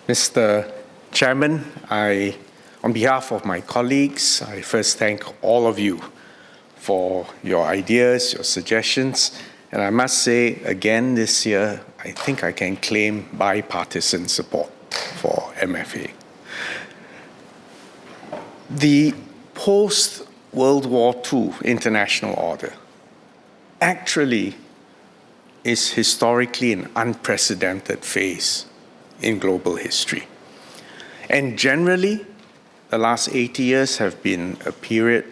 Mr. Chairman, on behalf of my colleagues, I first thank all of you for your ideas, your suggestions, and I must say again this year, I think I can claim bipartisan support for MFA. The post-World War II international order actually is historically an unprecedented phase in global history. And generally, the last 80 years have been a period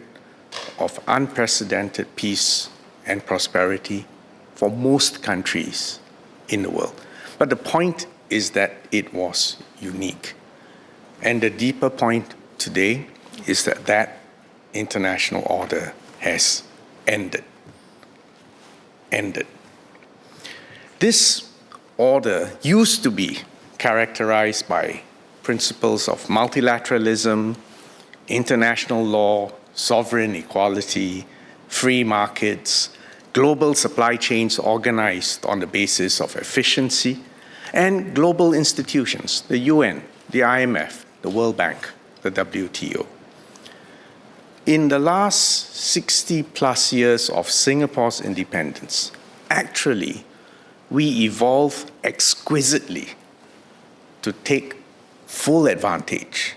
of unprecedented peace and prosperity for most countries in the world. But the point is that it was unique. And the deeper point today is that that international order has ended. This order used to be characterized by principles of multilateralism, international law, sovereign equality, free markets, global supply chains organized on the basis of efficiency, and global institutions, the UN, the IMF, the World Bank, the WTO. In the last 60+ years of Singapore's independence, actually, we evolved exquisitely to take full advantage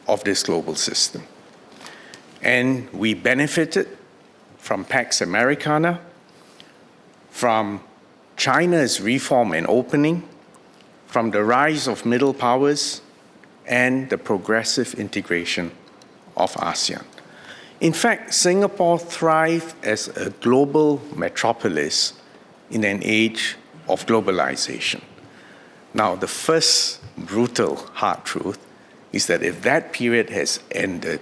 of this global system. And we benefited from Pax Americana, from China's reform and opening, from the rise of middle powers, and the progressive integration of ASEAN. In fact, Singapore thrived as a global metropolis in an age of globalization. Now, the first brutal hard truth is that if that period has ended,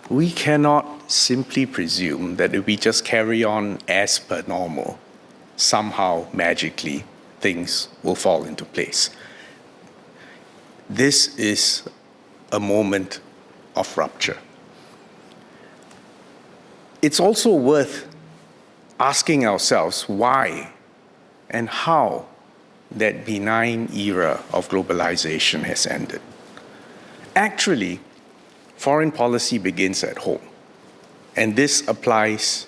we cannot simply presume that if we just carry on as per normal, somehow, magically, things will fall into place. This is a moment of rupture. It's also worth asking ourselves why and how that benign era of globalization has ended. Actually, foreign policy begins at home, and this applies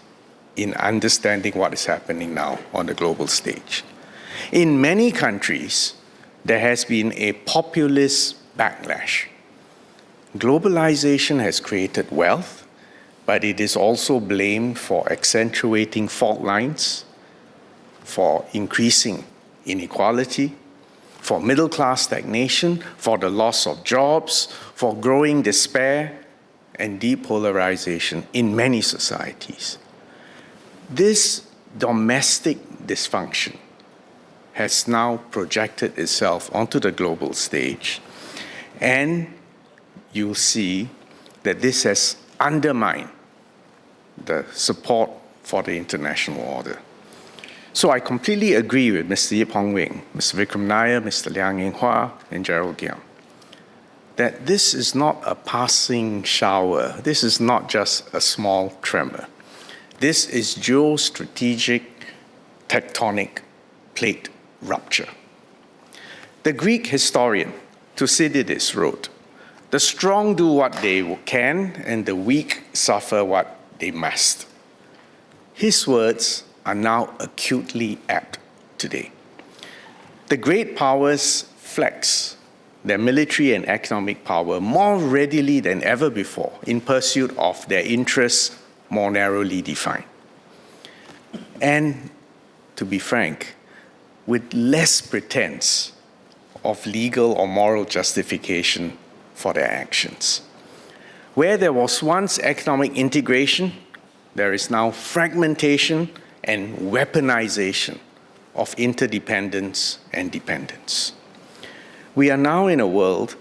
in understanding what is happening now on the global stage. In many countries, there has been a populist backlash. Globalization has created wealth, but it is also blamed for accentuating fault lines, for increasing inequality, for middle-class stagnation, for the loss of jobs, for growing despair and depolarization in many societies. This domestic dysfunction has now projected itself onto the global stage, and you'll see that this has undermined the support for the international order. So I completely agree with Mr. Yip Hong Wing, Mr. Vikram Nair, Mr. Liang Eng Hua, and Gerald Giam, that this is not a passing shower. This is not just a small tremor. This is geostrategic tectonic plate rupture. The Greek historian Thucydides wrote, "The strong do what they can, and the weak suffer what they must." His words are now acutely apt today. The great powers flex their military and economic power more readily than ever before in pursuit of their interests more narrowly defined. And to be frank, with less pretense of legal or moral justification for their actions. Where there was once economic integration, there is now fragmentation and weaponization of interdependence and dependence. We are now in a world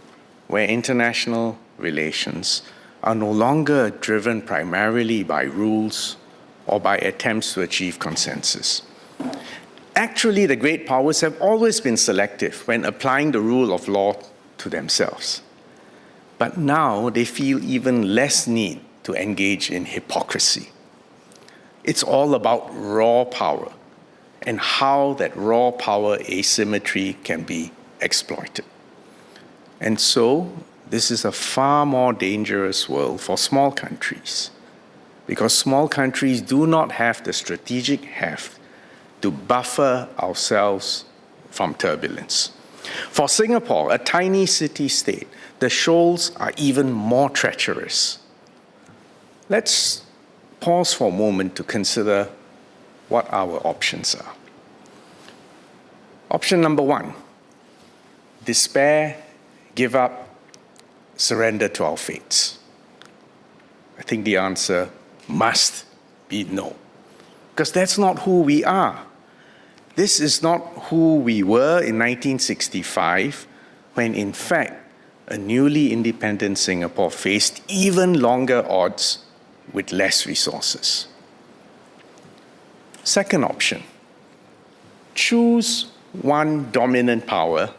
where international relations are no longer driven primarily by rules or by attempts to achieve consensus. Actually, the great powers have always been selective when applying the rule of law to themselves. But now they feel even less need to engage in hypocrisy. It's all about raw power and how that raw power asymmetry can be exploited. And so, this is a far more dangerous world for small countries, because small countries do not have the strategic heft to buffer ourselves from turbulence. For Singapore, a tiny city-state, the shoals are even more treacherous. Let's pause for a moment to consider what our options are. Option number 1, despair, give up, surrender to our fates. I think the answer must be no, because that's not who we are. This is not who we were in 1965, when in fact a newly independent Singapore faced even longer odds with less resources. Second option, choose one dominant power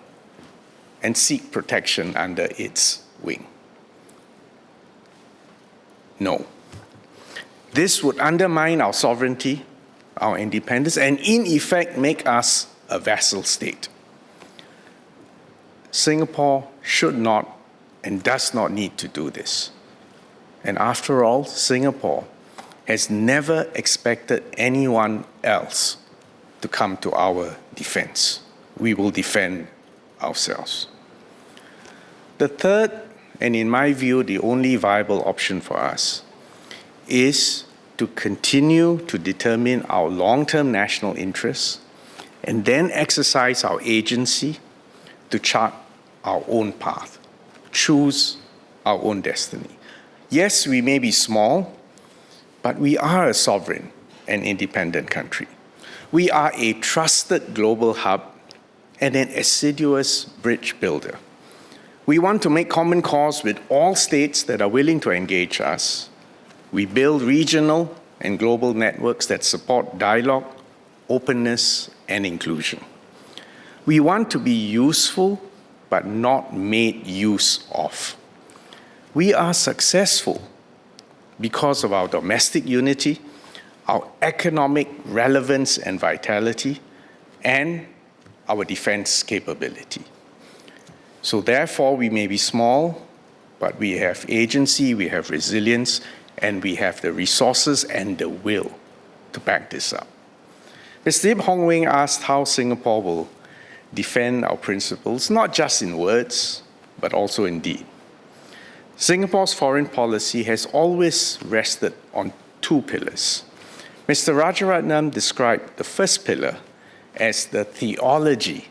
and seek protection under its wing. No. This would undermine our sovereignty, our independence, and in effect make us a vassal state. Singapore should not and does not need to do this. And after all, Singapore has never expected anyone else to come to our defense. We will defend ourselves. The third, and in my view, the only viable option for us, is to continue to determine our long-term national interests and then exercise our agency to chart our own path, choose our own destiny. Yes, we may be small, but we are a sovereign and independent country. We are a trusted global hub and an assiduous bridge builder. We want to make common cause with all states that are willing to engage us. We build regional and global networks that support dialogue, openness, and inclusion. We want to be useful, but not made use of. We are successful because of our domestic unity, our economic relevance and vitality, and our defense capability. So therefore, we may be small, but we have agency, we have resilience, and we have the resources and the will to back this up. Mr. Ip Hong Wing asked how Singapore will defend our principles, not just in words, but also in deed. Singapore's foreign policy has always rested on two pillars. Mr. Rajaratnam described the first pillar as the theology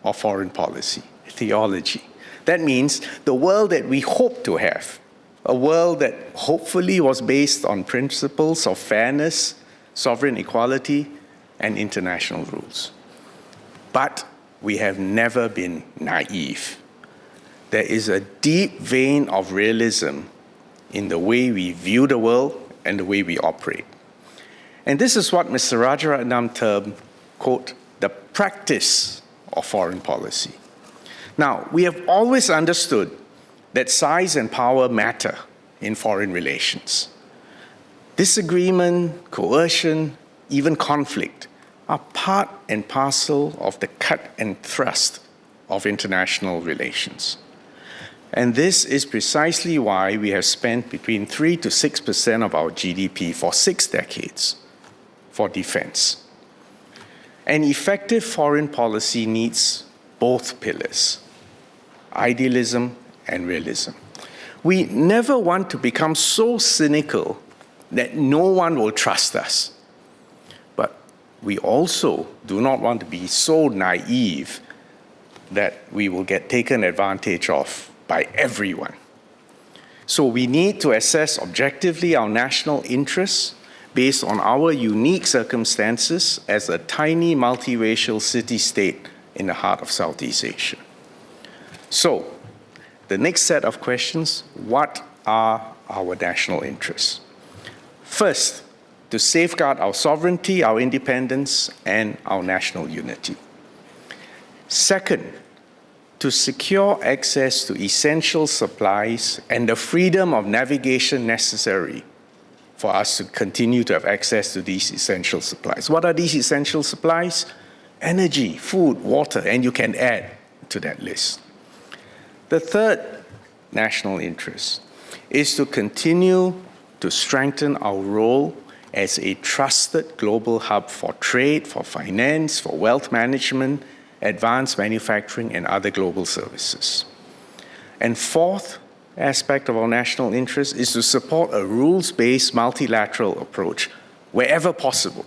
of foreign policy. Theology. That means the world that we hope to have, a world that hopefully was based on principles of fairness, sovereign equality, and international rules. But we have never been naive. There is a deep vein of realism in the way we view the world and the way we operate. And this is what Mr. Rajaratnam termed, quote, the practice of foreign policy. Now, we have always understood that size and power matter in foreign relations. Disagreement, coercion, even conflict are part and parcel of the cut and thrust of international relations. And this is precisely why we have spent between 3 to 6% of our GDP for 6 decades for defense. An effective foreign policy needs both pillars, idealism and realism. We never want to become so cynical that no one will trust us. But we also do not want to be so naive that we will get taken advantage of by everyone. So we need to assess objectively our national interests based on our unique circumstances as a tiny multiracial city-state in the heart of Southeast Asia. So, the next set of questions, what are our national interests? First, to safeguard our sovereignty, our independence, and our national unity. Second, to secure access to essential supplies and the freedom of navigation necessary for us to continue to have access to these essential supplies. What are these essential supplies? Energy, food, water, and you can add to that list. The third national interest is to continue to strengthen our role as a trusted global hub for trade, for finance, for wealth management, advanced manufacturing, and other global services. And fourth aspect of our national interest is to support a rules-based multilateral approach wherever possible,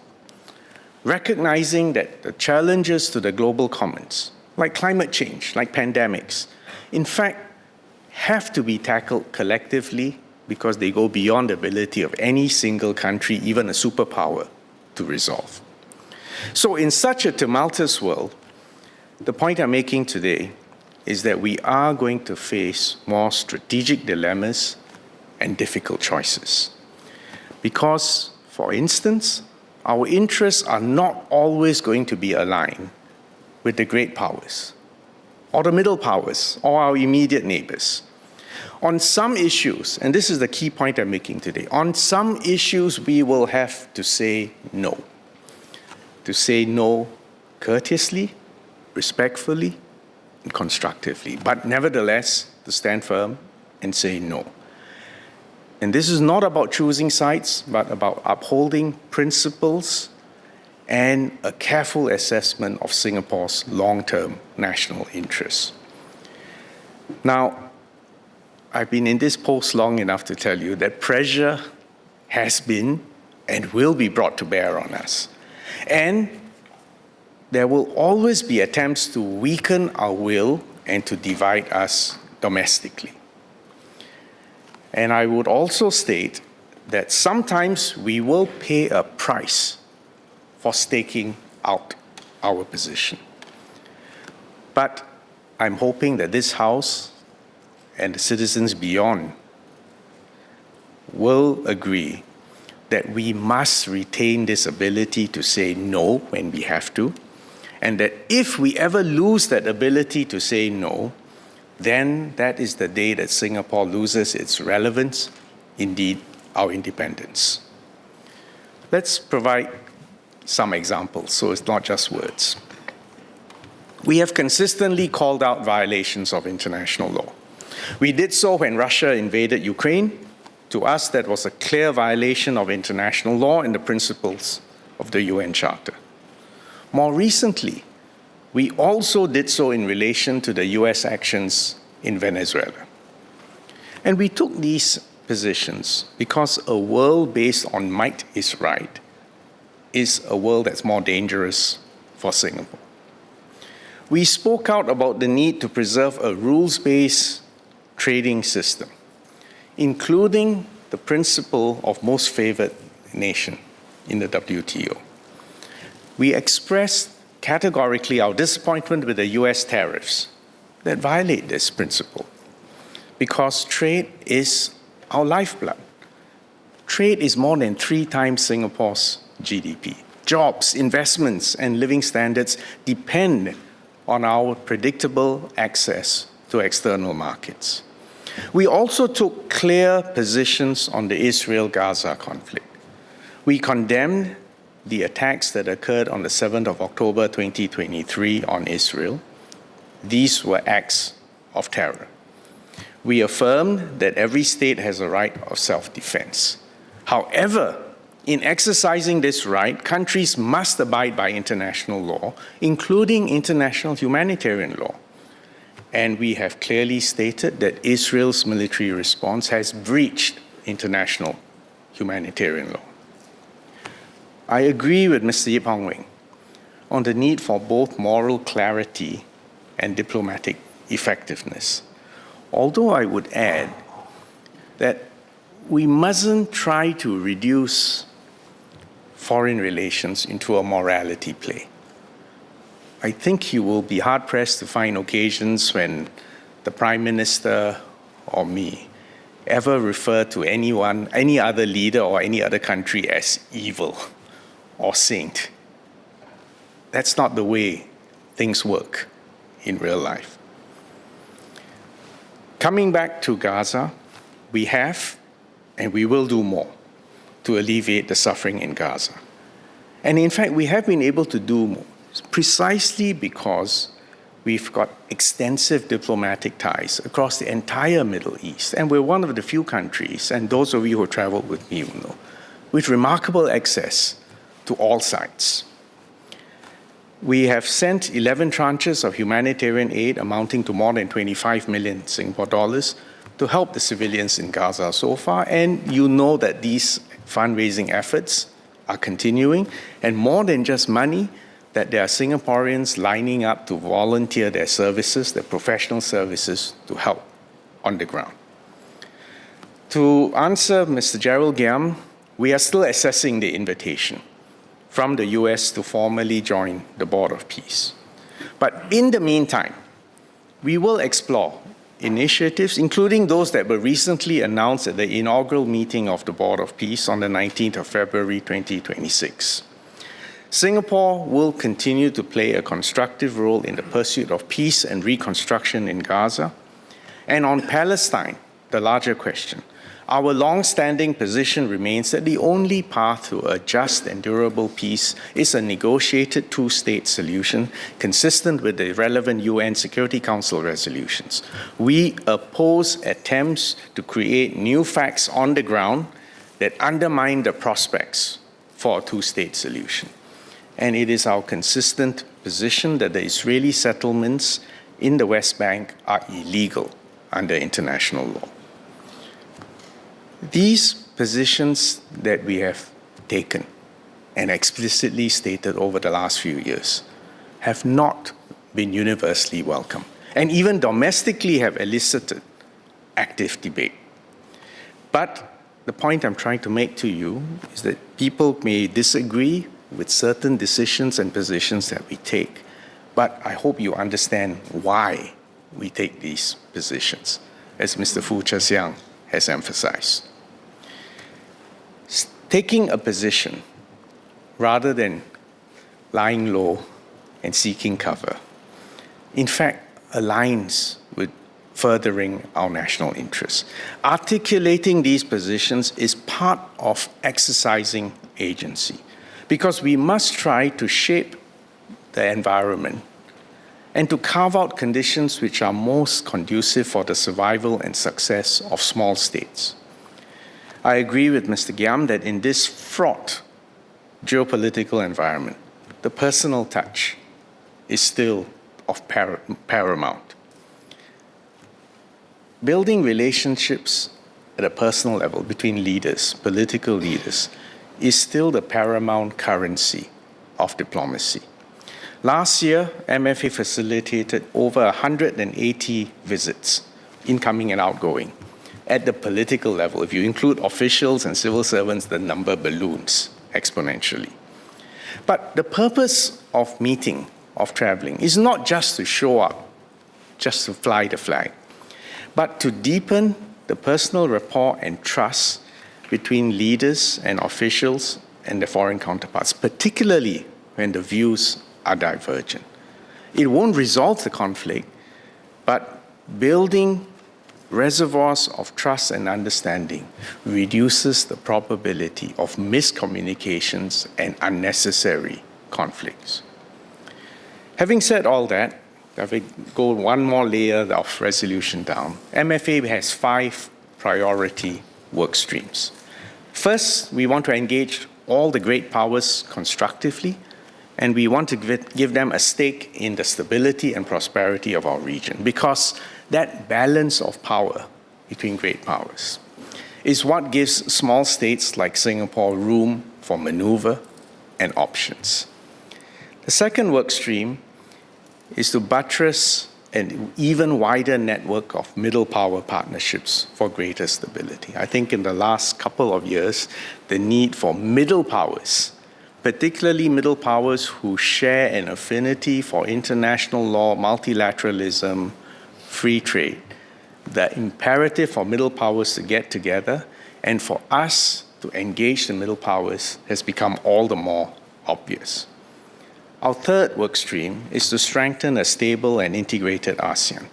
recognizing that the challenges to the global commons, like climate change, like pandemics, in fact, have to be tackled collectively because they go beyond the ability of any single country, even a superpower, to resolve. So in such a tumultuous world, the point I'm making today is that we are going to face more strategic dilemmas and difficult choices. Because, for instance, our interests are not always going to be aligned with the great powers, or the middle powers, or our immediate neighbors. On some issues, and this is the key point I'm making today, on some issues we will have to say no. To say no courteously, respectfully, and constructively, but nevertheless to stand firm and say no. And this is not about choosing sides, but about upholding principles and a careful assessment of Singapore's long-term national interests. Now, I've been in this post long enough to tell you that pressure has been and will be brought to bear on us. And there will always be attempts to weaken our will and to divide us domestically. And I would also state that sometimes we will pay a price for staking out our position. But I'm hoping that this House and the citizens beyond will agree that we must retain this ability to say no when we have to, and that if we ever lose that ability to say no, then that is the day that Singapore loses its relevance, indeed our independence. Let's provide some examples, so it's not just words. We have consistently called out violations of international law. We did so when Russia invaded Ukraine. To us, that was a clear violation of international law and the principles of the UN Charter. More recently, we also did so in relation to the US actions in Venezuela. And we took these positions because a world based on might is right is a world that's more dangerous for Singapore. We spoke out about the need to preserve a rules-based trading system, including the principle of most favored nation in the WTO. We expressed categorically our disappointment with the US tariffs that violate this principle, because trade is our lifeblood. Trade is more than 3 times Singapore's GDP. Jobs, investments, and living standards depend on our predictable access to external markets. We also took clear positions on the Israel-Gaza conflict. We condemned the attacks that occurred on the 7th of October 2023 on Israel. These were acts of terror. We affirmed that every state has a right of self-defense. However, in exercising this right, countries must abide by international law, including international humanitarian law. And we have clearly stated that Israel's military response has breached international humanitarian law. I agree with Mr. Yip Hong Weng on the need for both moral clarity and diplomatic effectiveness. Although I would add that we mustn't try to reduce foreign relations into a morality play. I think you will be hard-pressed to find occasions when the Prime Minister or me ever refer to anyone, any other leader or any other country as evil or saint. That's not the way things work in real life. Coming back to Gaza, we have and we will do more to alleviate the suffering in Gaza. And in fact, we have been able to do more precisely because We've got extensive diplomatic ties across the entire Middle East, and we're one of the few countries, and those of you who traveled with me will know, with remarkable access to all sides. We have sent 11 tranches of humanitarian aid amounting to more than 25 million Singapore dollars to help the civilians in Gaza so far, and you know that these fundraising efforts are continuing, and more than just money, that there are Singaporeans lining up to volunteer their services, their professional services, to help on the ground. To answer Mr. Gerald Giam, we are still assessing the invitation from the US to formally join the Board of Peace. But in the meantime, we will explore initiatives, including those that were recently announced at the inaugural meeting of the Board of Peace on the 19th of February 2026. Singapore will continue to play a constructive role in the pursuit of peace and reconstruction in Gaza. And on Palestine, the larger question, our long-standing position remains that the only path to a just and durable peace is a negotiated two-state solution consistent with the relevant UN Security Council resolutions. We oppose attempts to create new facts on the ground that undermine the prospects for a two-state solution. And it is our consistent position that the Israeli settlements in the West Bank are illegal under international law. These positions that we have taken and explicitly stated over the last few years have not been universally welcome, and even domestically have elicited active debate. But the point I'm trying to make to you is that people may disagree with certain decisions and positions that we take, but I hope you understand why we take these positions, as Mr. Fu Zhexiang has emphasized. Taking a position rather than lying low and seeking cover, in fact, aligns with furthering our national interests. Articulating these positions is part of exercising agency, because we must try to shape the environment and to carve out conditions which are most conducive for the survival and success of small states. I agree with Mr. Giam that in this fraught geopolitical environment, the personal touch is still of paramount. Building relationships at a personal level between leaders, political leaders, is still the paramount currency of diplomacy. Last year, MFA facilitated over 180 visits, incoming and outgoing, at the political level. If you include officials and civil servants, the number balloons exponentially. But the purpose of meeting, of traveling, is not just to show up, just to fly the flag, but to deepen the personal rapport and trust between leaders and officials and their foreign counterparts, particularly when the views are divergent. It won't resolve the conflict, but building reservoirs of trust and understanding reduces the probability of miscommunications and unnecessary conflicts. Having said all that, if we go one more layer of resolution down, MFA has 5 priority work streams. First, we want to engage all the great powers constructively, and we want to give them a stake in the stability and prosperity of our region, because that balance of power between great powers is what gives small states like Singapore room for maneuver and options. The second work stream is to buttress an even wider network of middle power partnerships for greater stability. I think in the last couple of years, the need for middle powers, particularly middle powers who share an affinity for international law, multilateralism, free trade, the imperative for middle powers to get together and for us to engage the middle powers has become all the more obvious. Our third work stream is to strengthen a stable and integrated ASEAN,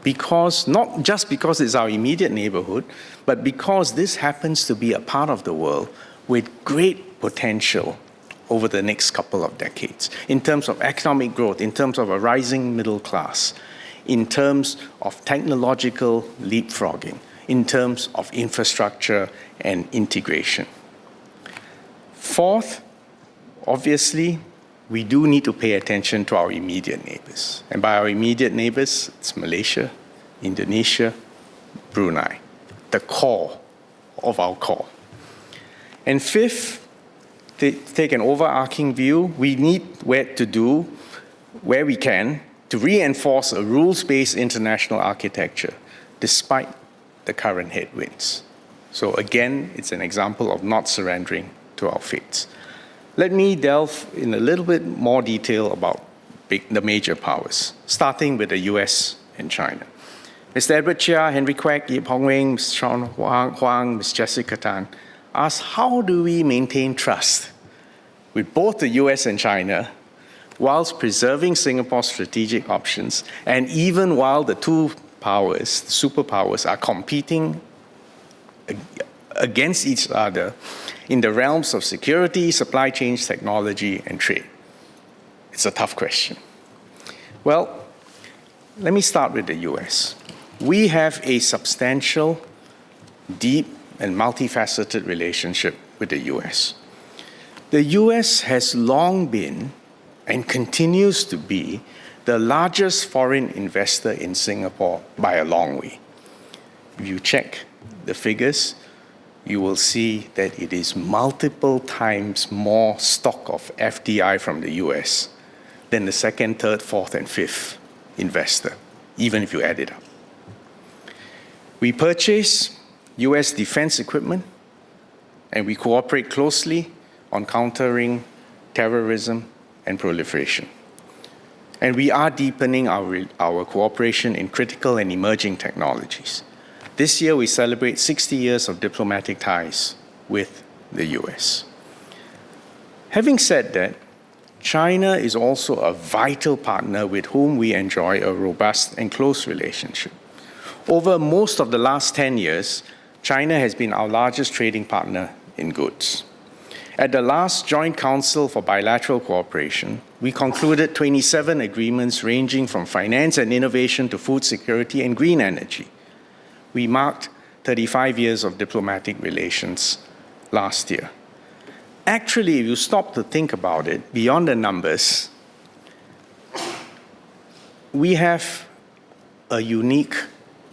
because not just because it's our immediate neighborhood, but because this happens to be a part of the world with great potential over the next couple of decades, in terms of economic growth, in terms of a rising middle class, in terms of technological leapfrogging, in terms of infrastructure and integration. Fourth, obviously, we do need to pay attention to our immediate neighbors. And by our immediate neighbors, it's Malaysia, Indonesia, Brunei, the core of our core. And fifth, to take an overarching view, we need to do where we can to reinforce a rules-based international architecture despite the current headwinds. So again, it's an example of not surrendering to our fates. Let me delve in a little bit more detail about the major powers, starting with the US and China. Mr. Edward Chia, Henry Kwek, Yip Hong Wing, Ms. Sean Huang, Ms. Jessica Tan asked, how do we maintain trust with both the US and China whilst preserving Singapore's strategic options, and even while the two powers, superpowers, are competing against each other in the realms of security, supply chains, technology, and trade? It's a tough question. Well, let me start with the US. We have a substantial, deep, and multifaceted relationship with the US. The US has long been and continues to be the largest foreign investor in Singapore by a long way. If you check the figures, you will see that it is multiple times more stock of FDI from the US than the second, third, fourth, and fifth investor, even if you add it up. We purchase US defense equipment, and we cooperate closely on countering terrorism and proliferation. And we are deepening our cooperation in critical and emerging technologies. This year, we celebrate 60 years of diplomatic ties with the US. Having said that, China is also a vital partner with whom we enjoy a robust and close relationship. Over most of the last 10 years, China has been our largest trading partner in goods. At the last Joint Council for Bilateral Cooperation, we concluded 27 agreements ranging from finance and innovation to food security and green energy. We marked 35 years of diplomatic relations last year. Actually, if you stop to think about it, beyond the numbers, we have a unique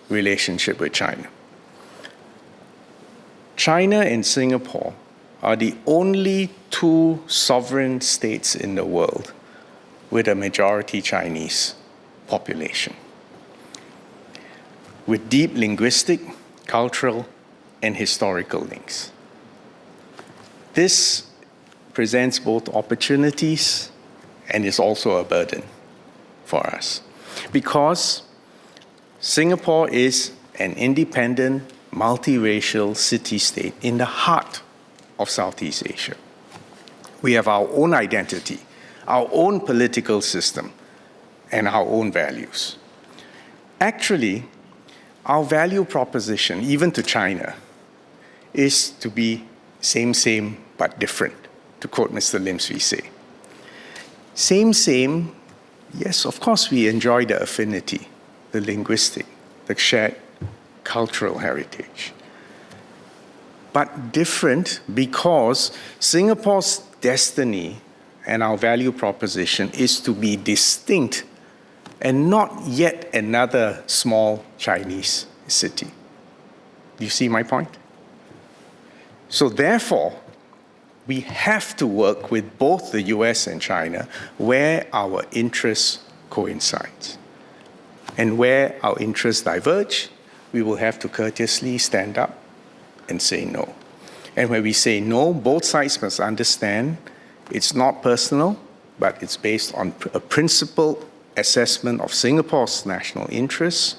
relationship with China. China and Singapore are the only two sovereign states in the world with a majority Chinese population, with deep linguistic, cultural, and historical links. This presents both opportunities and is also a burden for us, because Singapore is an independent, multiracial city-state in the heart of Southeast Asia. We have our own identity, our own political system, and our own values. Actually, our value proposition, even to China, is to be same, but different, to quote Mr. Lim Swee Say. Same, yes, of course we enjoy the affinity, the linguistic, the shared cultural heritage. But different because Singapore's destiny and our value proposition is to be distinct and not yet another small Chinese city. Do you see my point? So therefore, we have to work with both the US and China where our interests coincide. And where our interests diverge, we will have to courteously stand up and say no. And when we say no, both sides must understand it's not personal, but it's based on a principled assessment of Singapore's national interests,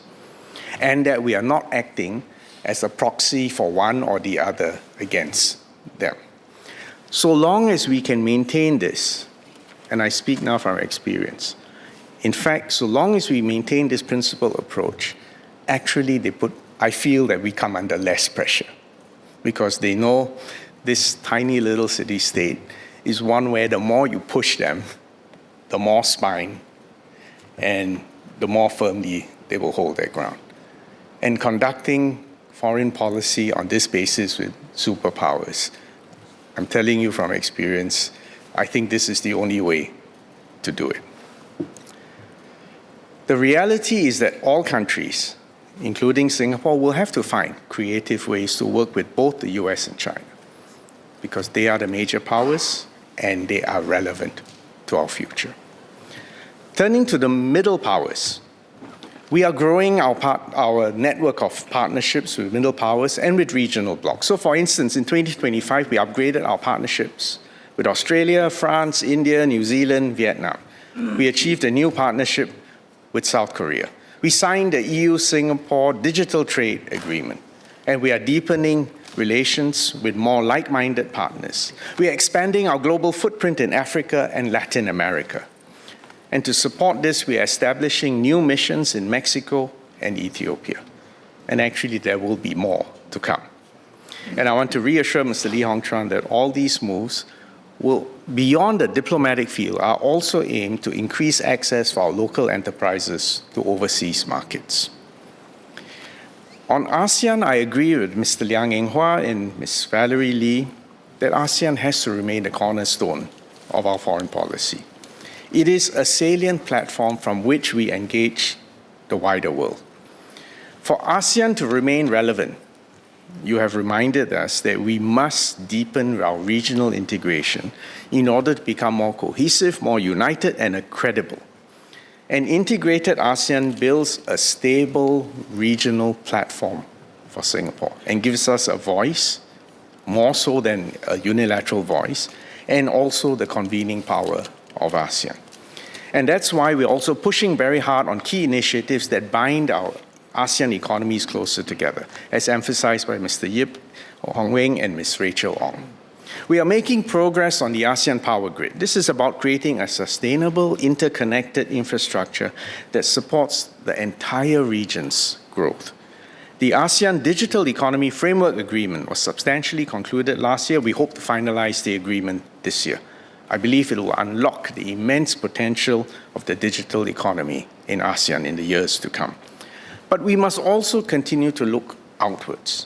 and that we are not acting as a proxy for one or the other against them. So long as we can maintain this, and I speak now from experience, in fact, so long as we maintain this principled approach, actually I feel that we come under less pressure, because they know this tiny little city-state is one where the more you push them, the more spine and the more firmly they will hold their ground. And conducting foreign policy on this basis with superpowers, I'm telling you from experience, I think this is the only way to do it. The reality is that all countries, including Singapore, will have to find creative ways to work with both the US and China, because they are the major powers and they are relevant to our future. Turning to the middle powers, we are growing our network of partnerships with middle powers and with regional blocs. So for instance, in 2025, we upgraded our partnerships with Australia, France, India, New Zealand, Vietnam. We achieved a new partnership with South Korea. We signed the EU-Singapore Digital Trade Agreement, and we are deepening relations with more like-minded partners. We are expanding our global footprint in Africa and Latin America. And to support this, we are establishing new missions in Mexico and Ethiopia. And actually, there will be more to come. And I want to reassure Mr. Lee Hong Chuan that all these moves will, beyond the diplomatic field, are also aimed to increase access for our local enterprises to overseas markets. On ASEAN, I agree with Mr. Liang Eng-hwa and Ms. Valerie Lee that ASEAN has to remain the cornerstone of our foreign policy. It is a salient platform from which we engage the wider world. For ASEAN to remain relevant, you have reminded us that we must deepen our regional integration in order to become more cohesive, more united, and credible. An integrated ASEAN builds a stable regional platform for Singapore and gives us a voice, more so than a unilateral voice, and also the convening power of ASEAN. And that's why we're also pushing very hard on key initiatives that bind our ASEAN economies closer together, as emphasized by Mr. Yip Hong Weng and Ms. Rachel Ong. We are making progress on the ASEAN Power Grid. This is about creating a sustainable, interconnected infrastructure that supports the entire region's growth. The ASEAN Digital Economy Framework Agreement was substantially concluded last year. We hope to finalize the agreement this year. I believe it will unlock the immense potential of the digital economy in ASEAN in the years to come. But we must also continue to look outwards.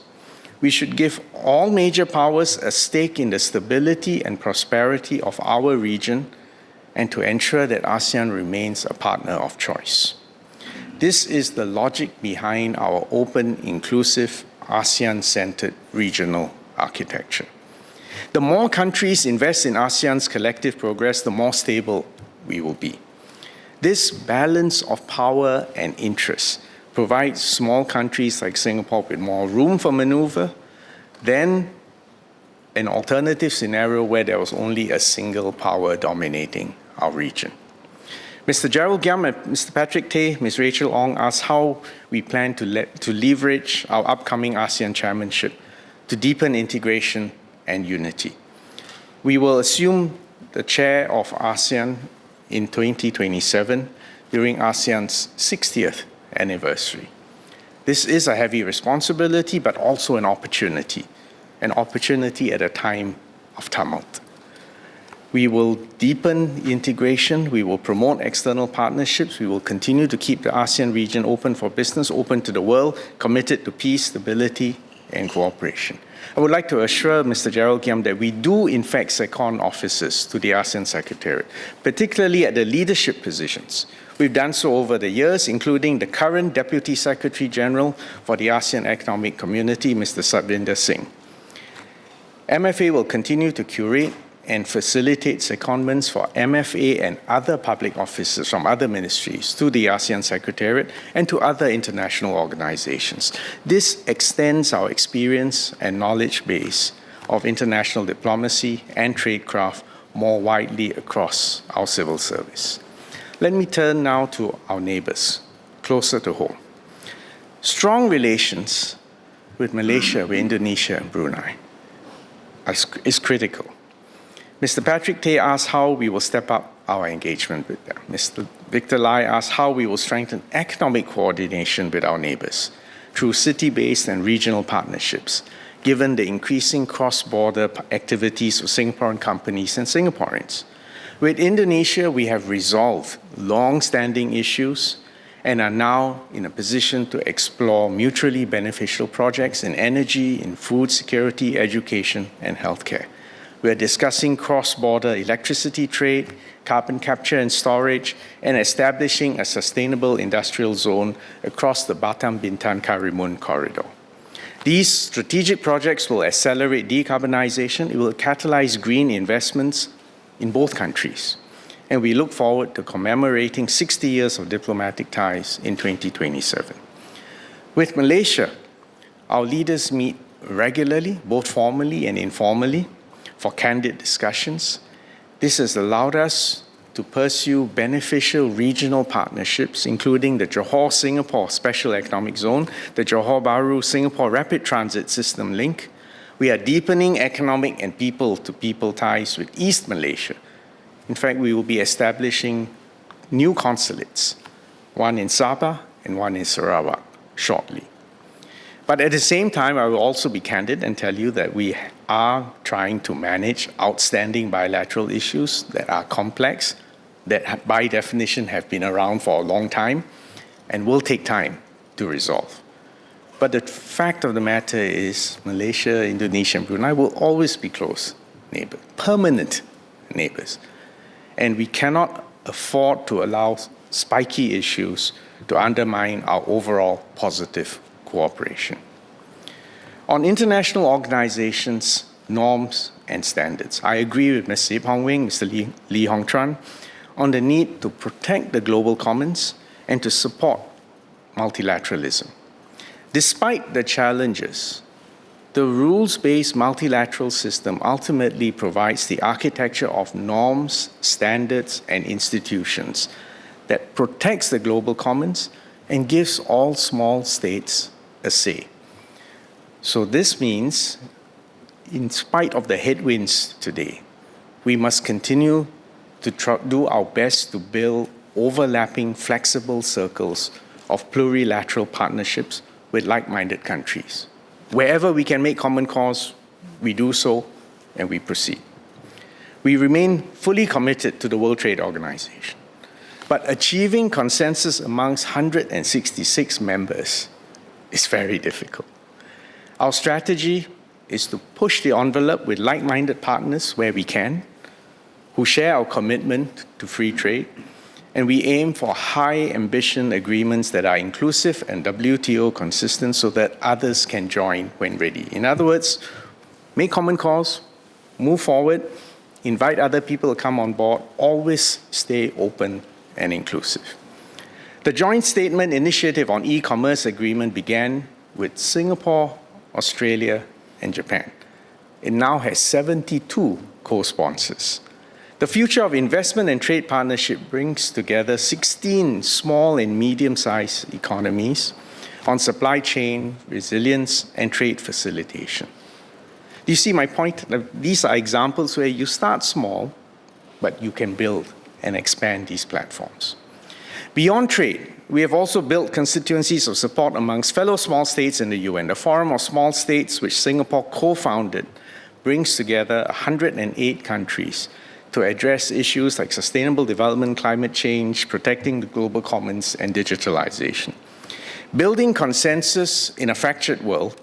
We should give all major powers a stake in the stability and prosperity of our region and to ensure that ASEAN remains a partner of choice. This is the logic behind our open, inclusive, ASEAN-centered regional architecture. The more countries invest in ASEAN's collective progress, the more stable we will be. This balance of power and interest provides small countries like Singapore with more room for maneuver than an alternative scenario where there was only a single power dominating our region. Mr. Gerald Giam and Mr. Patrick Tay, Ms. Rachel Ong asked how we plan to leverage our upcoming ASEAN chairmanship to deepen integration and unity. We will assume the chair of ASEAN in 2027 during ASEAN's 60th anniversary. This is a heavy responsibility, but also an opportunity at a time of tumult. We will deepen integration, we will promote external partnerships, we will continue to keep the ASEAN region open for business, open to the world, committed to peace, stability, and cooperation. I would like to assure Mr. Gerald Giam that we do in fact second officers to the ASEAN Secretariat, particularly at the leadership positions. We've done so over the years, including the current Deputy Secretary General for the ASEAN Economic Community, Mr. Satvinder Singh. MFA will continue to curate and facilitate secondments for MFA and other public officers from other ministries to the ASEAN Secretariat and to other international organizations. This extends our experience and knowledge base of international diplomacy and tradecraft more widely across our civil service. Let me turn now to our neighbors, closer to home. Strong relations with Malaysia, with Indonesia, and Brunei is critical. Mr. Patrick Tay asked how we will step up our engagement with them. Mr. Victor Lai asked how we will strengthen economic coordination with our neighbors through city-based and regional partnerships, given the increasing cross-border activities of Singaporean companies and Singaporeans. With Indonesia, we have resolved long-standing issues and are now in a position to explore mutually beneficial projects in energy, in food security, education, and healthcare. We are discussing cross-border electricity trade, carbon capture and storage, and establishing a sustainable industrial zone across the Batam-Bintan-Karimun corridor. These strategic projects will accelerate decarbonization. It will catalyze green investments in both countries. And we look forward to commemorating 60 years of diplomatic ties in 2027. With Malaysia, our leaders meet regularly, both formally and informally, for candid discussions. This has allowed us to pursue beneficial regional partnerships, including the Johor-Singapore Special Economic Zone, the Johor-Bahru-Singapore Rapid Transit System link. We are deepening economic and people-to-people ties with East Malaysia. In fact, we will be establishing new consulates, one in Sabah and one in Sarawak, shortly. But at the same time, I will also be candid and tell you that we are trying to manage outstanding bilateral issues that are complex, that by definition have been around for a long time, and will take time to resolve. But the fact of the matter is Malaysia, Indonesia, and Brunei will always be close neighbors, permanent neighbors. And we cannot afford to allow spiky issues to undermine our overall positive cooperation. On international organizations, norms, and standards, I agree with Ms. Ip Hong Wing, Mr. Lee Hong Tran, on the need to protect the global commons and to support multilateralism. Despite the challenges, the rules-based multilateral system ultimately provides the architecture of norms, standards, and institutions that protects the global commons and gives all small states a say. So this means, in spite of the headwinds today, we must continue to do our best to build overlapping, flexible circles of plurilateral partnerships with like-minded countries. Wherever we can make common cause, we do so and we proceed. We remain fully committed to the World Trade Organization, but achieving consensus amongst 166 members is very difficult. Our strategy is to push the envelope with like-minded partners where we can, who share our commitment to free trade, and we aim for high ambition agreements that are inclusive and WTO consistent so that others can join when ready. In other words, make common cause, move forward, invite other people to come on board, always stay open and inclusive. The joint statement initiative on e-commerce agreement began with Singapore, Australia, and Japan. It now has 72 co-sponsors. The future of investment and trade partnership brings together 16 small and medium-sized economies on supply chain, resilience, and trade facilitation. Do you see my point? These are examples where you start small, but you can build and expand these platforms. Beyond trade, we have also built constituencies of support amongst fellow small states in the UN. The Forum of Small States, which Singapore co-founded, brings together 108 countries to address issues like sustainable development, climate change, protecting the global commons, and digitalization. Building consensus in a fractured world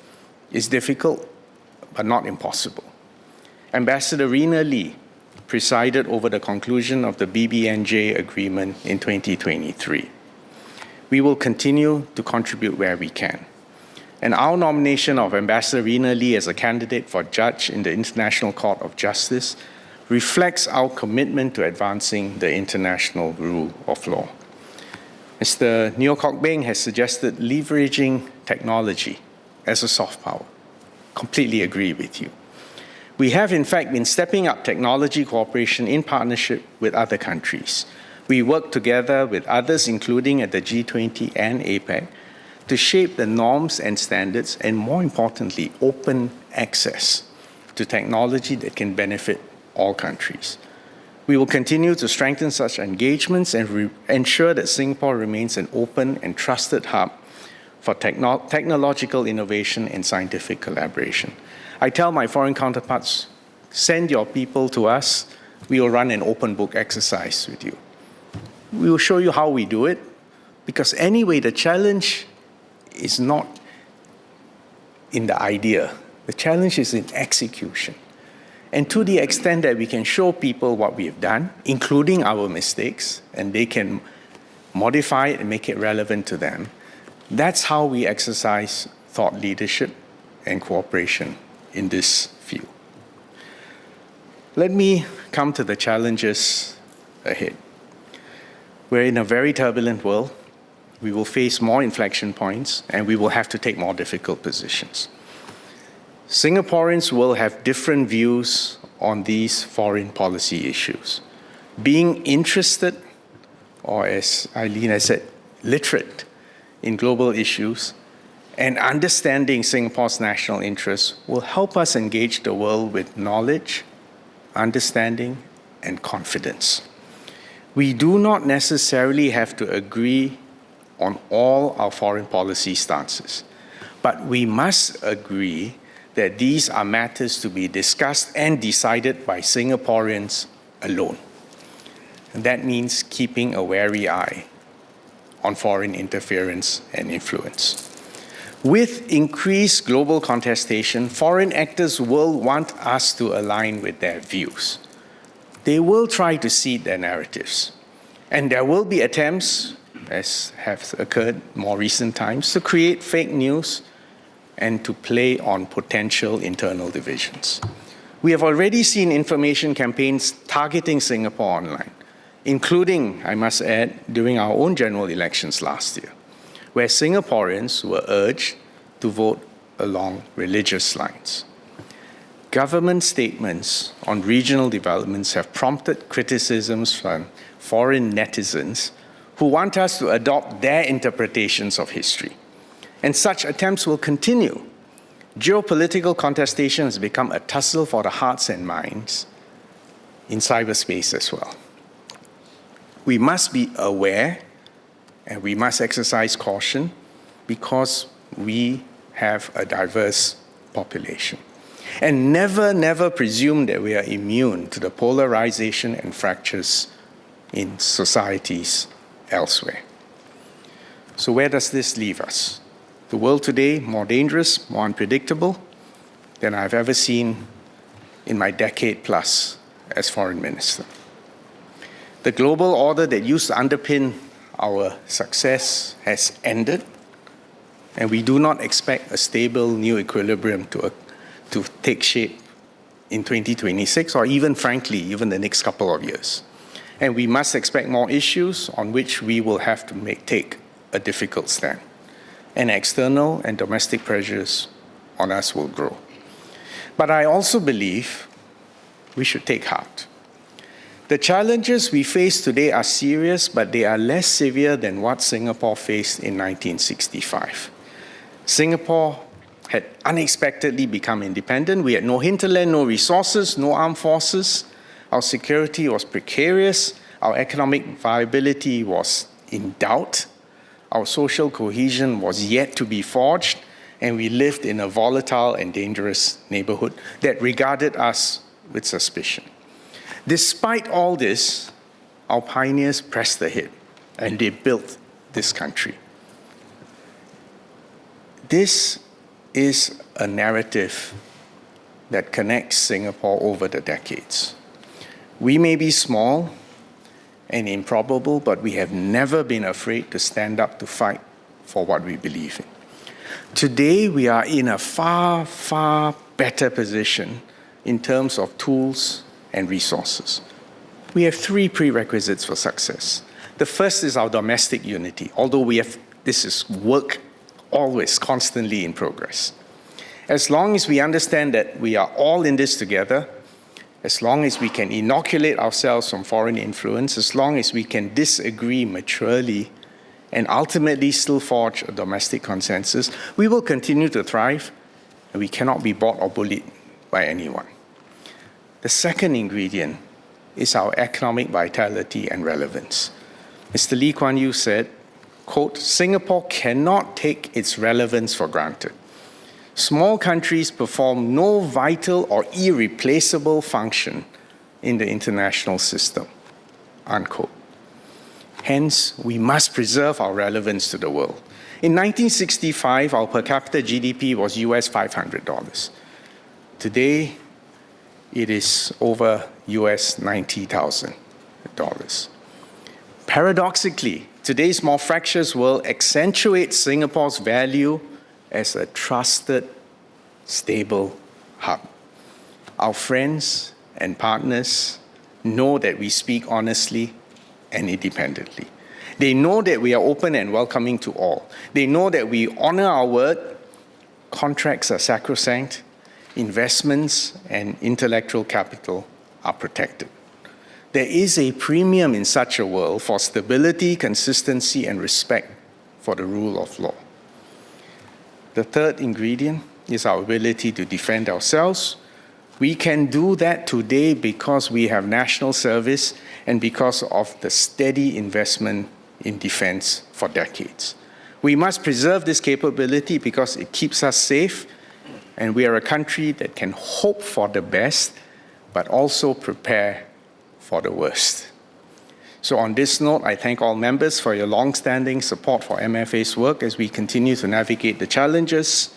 is difficult, but not impossible. Ambassador Rina Lee presided over the conclusion of the BBNJ agreement in 2023. We will continue to contribute where we can. And our nomination of Ambassador Rina Lee as a candidate for judge in the International Court of Justice reflects our commitment to advancing the international rule of law. Mr. Neo Kok Beng has suggested leveraging technology as a soft power. Completely agree with you. We have, in fact, been stepping up technology cooperation in partnership with other countries. We work together with others, including at the G20 and APEC, to shape the norms and standards, and more importantly, open access to technology that can benefit all countries. We will continue to strengthen such engagements and ensure that Singapore remains an open and trusted hub for technological innovation and scientific collaboration. I tell my foreign counterparts, send your people to us. We will run an open book exercise with you. We will show you how we do it, because anyway, the challenge is not in the idea. The challenge is in execution. And to the extent that we can show people what we have done, including our mistakes, and they can modify it and make it relevant to them, that's how we exercise thought leadership and cooperation in this field. Let me come to the challenges ahead. We're in a very turbulent world. We will face more inflection points, and we will have to take more difficult positions. Singaporeans will have different views on these foreign policy issues. Being interested, or as Eileen has said, literate in global issues, and understanding Singapore's national interests will help us engage the world with knowledge, understanding, and confidence. We do not necessarily have to agree on all our foreign policy stances, but we must agree that these are matters to be discussed and decided by Singaporeans alone. And that means keeping a wary eye on foreign interference and influence. With increased global contestation, foreign actors will want us to align with their views. They will try to seed their narratives. And there will be attempts, as have occurred more recent times, to create fake news and to play on potential internal divisions. We have already seen information campaigns targeting Singapore online, including, I must add, during our own general elections last year, where Singaporeans were urged to vote along religious lines. Government statements on regional developments have prompted criticisms from foreign netizens who want us to adopt their interpretations of history. And such attempts will continue. Geopolitical contestation has become a tussle for the hearts and minds in cyberspace as well. We must be aware and we must exercise caution because we have a diverse population. And never presume that we are immune to the polarization and fractures in societies elsewhere. So where does this leave us? The world today, more dangerous, more unpredictable than I've ever seen in my decade plus as foreign minister. The global order that used to underpin our success has ended, and we do not expect a stable new equilibrium to take shape in 2026 or even, frankly, even the next couple of years. And we must expect more issues on which we will have to take a difficult stand. And external and domestic pressures on us will grow. But I also believe we should take heart. The challenges we face today are serious, but they are less severe than what Singapore faced in 1965. Singapore had unexpectedly become independent. We had no hinterland, no resources, no armed forces. Our security was precarious. Our economic viability was in doubt. Our social cohesion was yet to be forged, and we lived in a volatile and dangerous neighborhood that regarded us with suspicion. Despite all this, our pioneers pressed ahead, and they built this country. This is a narrative that connects Singapore over the decades. We may be small and improbable, but we have never been afraid to stand up to fight for what we believe in. Today, we are in a far better position in terms of tools and resources. We have three prerequisites for success. The first is our domestic unity, although this is work always constantly in progress. As long as we understand that we are all in this together, as long as we can inoculate ourselves from foreign influence, as long as we can disagree maturely and ultimately still forge a domestic consensus, we will continue to thrive, and we cannot be bought or bullied by anyone. The second ingredient is our economic vitality and relevance. Mr. Lee Kuan Yew said, quote, Singapore cannot take its relevance for granted. Small countries perform no vital or irreplaceable function in the international system, unquote. Hence, we must preserve our relevance to the world. In 1965, our per capita GDP was US $500. Today, it is over US $90,000. Paradoxically, today's more fractious world accentuates Singapore's value as a trusted, stable hub. Our friends and partners know that we speak honestly and independently. They know that we are open and welcoming to all. They know that we honor our word, contracts are sacrosanct, investments and intellectual capital are protected. There is a premium in such a world for stability, consistency, and respect for the rule of law. The third ingredient is our ability to defend ourselves. We can do that today because we have national service and because of the steady investment in defense for decades. We must preserve this capability because it keeps us safe, and we are a country that can hope for the best, but also prepare for the worst. So on this note, I thank all members for your long-standing support for MFA's work as we continue to navigate the challenges,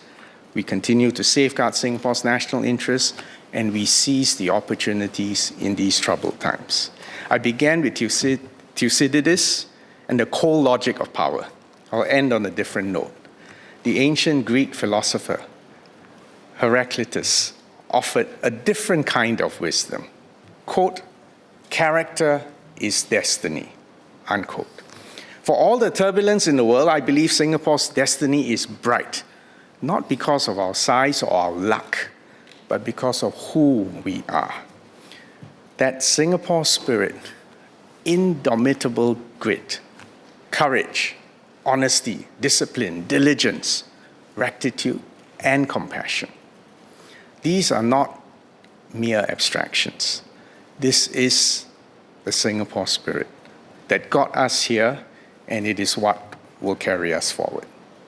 we continue to safeguard Singapore's national interests, and we seize the opportunities in these troubled times. I began with Thucydides and the cold logic of power. I'll end on a different note. The ancient Greek philosopher Heraclitus offered a different kind of wisdom. Quote, character is destiny, unquote. For all the turbulence in the world, I believe Singapore's destiny is bright, not because of our size or our luck, but because of who we are. That Singapore spirit, indomitable grit, courage, honesty, discipline, diligence, rectitude, and compassion. These are not mere abstractions. This is the Singapore spirit that got us here, and it is what will carry us forward.